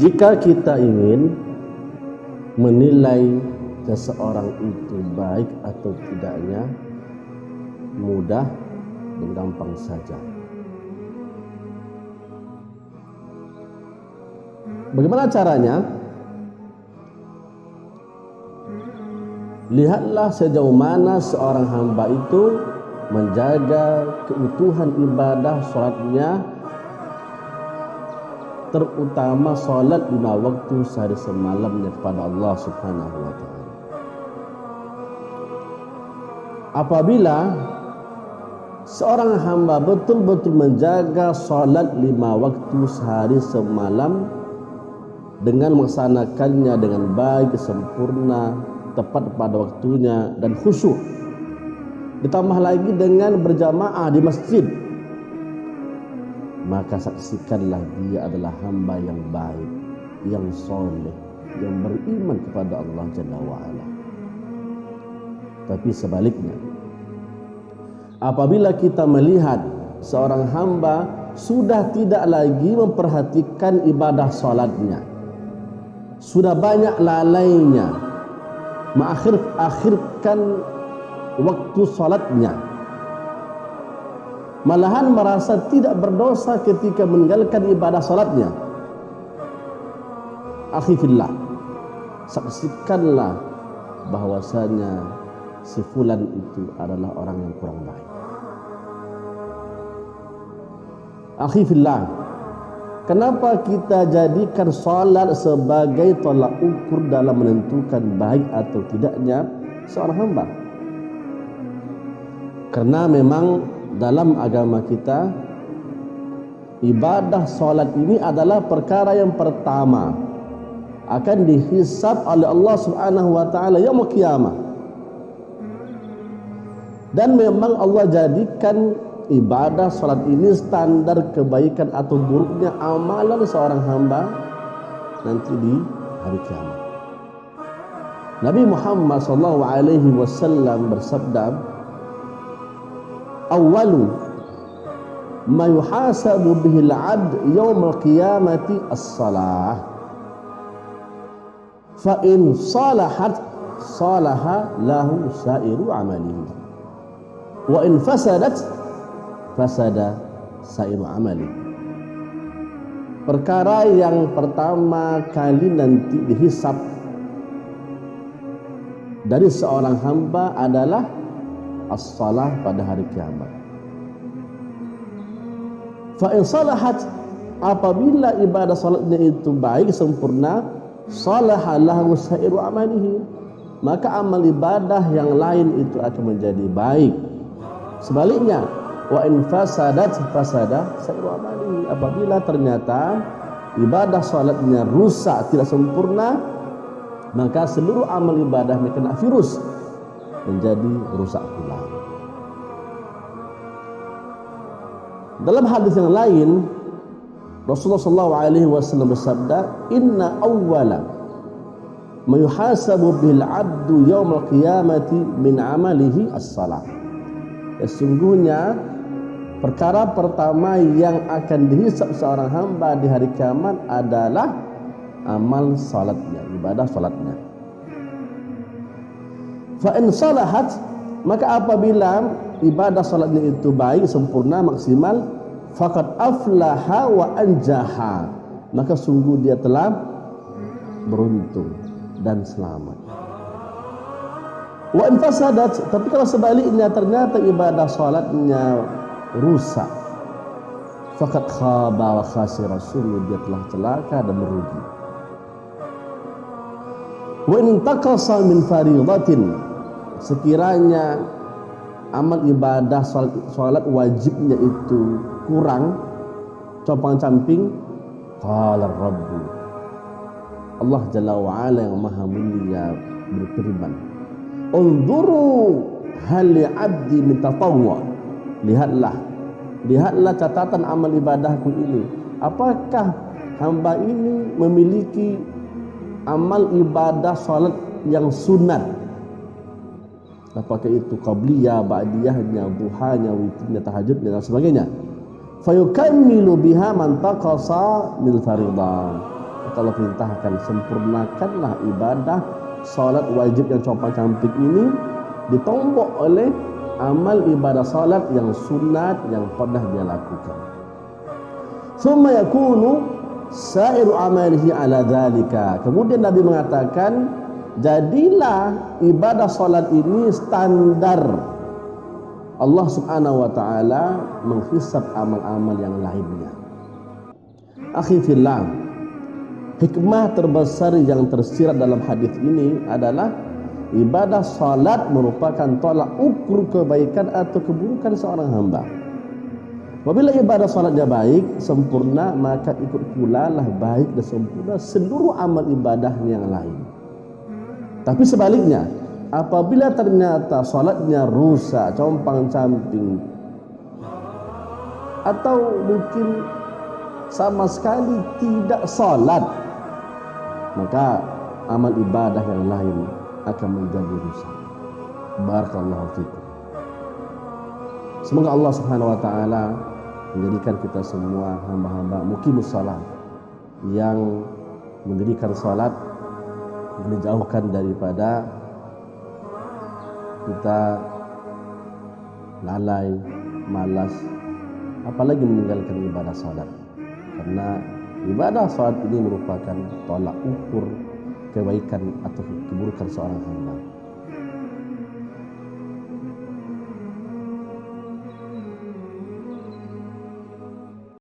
Jika kita ingin menilai seseorang itu baik atau tidaknya, mudah dan gampang saja. Bagaimana caranya? Lihatlah sejauh mana seorang hamba itu menjaga keutuhan ibadah salatnya, terutama salat 5 waktu sehari semalamnya kepada Allah Subhanahu wa taala. Apabila seorang hamba betul-betul menjaga salat 5 waktu sehari semalam dengan melaksanakannya dengan baik, sempurna, tepat pada waktunya dan khusyuk, ditambah lagi dengan berjamaah di masjid, maka saksikanlah dia adalah hamba yang baik, yang soleh, yang beriman kepada Allah Jalla wa'ala. Tapi sebaliknya, apabila kita melihat seorang hamba sudah tidak lagi memperhatikan ibadah salatnya, sudah banyak lalainya mengakhirkan waktu salatnya, malahan merasa tidak berdosa ketika meninggalkan ibadah salatnya, akhi fillah, saksikanlah bahwasanya si fulan itu adalah orang yang kurang baik. Akhi fillah, kenapa kita jadikan salat sebagai tolak ukur dalam menentukan baik atau tidaknya seorang hamba? Karena memang dalam agama kita, ibadah salat ini adalah perkara yang pertama akan dihisab oleh Allah Subhanahu wa taala yaumul qiyamah. Dan memang Allah jadikan ibadah salat ini standar kebaikan atau buruknya amalan seorang hamba nanti di hari kiamat. Nabi Muhammad SAW bersabda, "Awwalu ma yuhasabu bihi al-'abd yawm al-qiyamati as-salah. Fa in salahat salaha lahu sa'iru 'amalihi. Wa in fasadat fasada sa'iru 'amalihi." Perkara yang pertama kali nanti dihisab dari seorang hamba adalah as-salah pada hari kiamat. Fa in salahat, apabila ibadah salatnya itu baik, sempurna, salaha lahu sa'iru amalihi, maka amal ibadah yang lain itu akan menjadi baik. Sebaliknya, wa in fasadat fasada sa'iru amalihi, apabila ternyata ibadah salatnya rusak, tidak sempurna, maka seluruh amal ibadahnya kena virus, menjadi rusak pula. Dalam hadis yang lain, Rasulullah SAW bersabda, "Inna awwala ma yuhasabu bil 'abdu yaumal qiyamati min 'amalihi as-salah." Sesungguhnya perkara pertama yang akan dihisab seorang hamba di hari kiamat adalah amal salatnya, ibadah salatnya. Fa in salahat, maka apabila ibadah salatnya itu baik, sempurna, maksimal, faqad aflaha wa anjaha, maka sungguh dia telah beruntung dan selamat. Wa in fasadat, tapi kalau sebaliknya ternyata ibadah salatnya rusak, faqad khaba wa khasira, sungguh dia telah celaka dan merugi. Wa in taqasa min faridatin, sekiranya amal ibadah salat wajibnya itu kurang, compang-camping, qala Rabbu, Allah Jalla wa'ala yang maha mulia berfirman, unzuru hal li'abdi min tatawwu, lihatlah catatan amal ibadahku ini, apakah hamba ini memiliki amal ibadah salat yang sunat, apakah itu qabliyah, ba'diyahnya, duhanya, witirnya, tahajudnya dan sebagainya. Fayukammilu biha man taqasa min fariḍah, Maka Allah perintahkan, sempurnakanlah ibadah salat wajib yang compang-camping ini ditombok oleh amal ibadah salat yang sunat yang pernah dia lakukan. Thumma yakunu sa'iru amalihi ala dhalika. Kemudian Nabi mengatakan, jadilah ibadah salat ini standar Allah Subhanahu wa taala menghisab amal-amal yang lainnya. Akhi fillah, hikmah terbesar yang tersirat dalam hadis ini adalah ibadah salat merupakan tolak ukur kebaikan atau keburukan seorang hamba. Apabila ibadah salatnya baik, sempurna, maka ikut pula lah baik dan sempurna seluruh amal ibadahnya yang lain. Tapi sebaliknya, apabila ternyata salatnya rusak, compang-camping, atau mungkin sama sekali tidak salat, maka amal ibadah yang lain akan menjadi rusak. Barakallahu fikum. Semoga Allah Subhanahu wa taala menjadikan kita semua hamba-hamba muqimus salat yang mendirikan salat, menjauhkan daripada kita lalai, malas, apalagi meninggalkan ibadah salat. Karena ibadah salat ini merupakan tolak ukur kebaikan atau keburukan seorang hamba.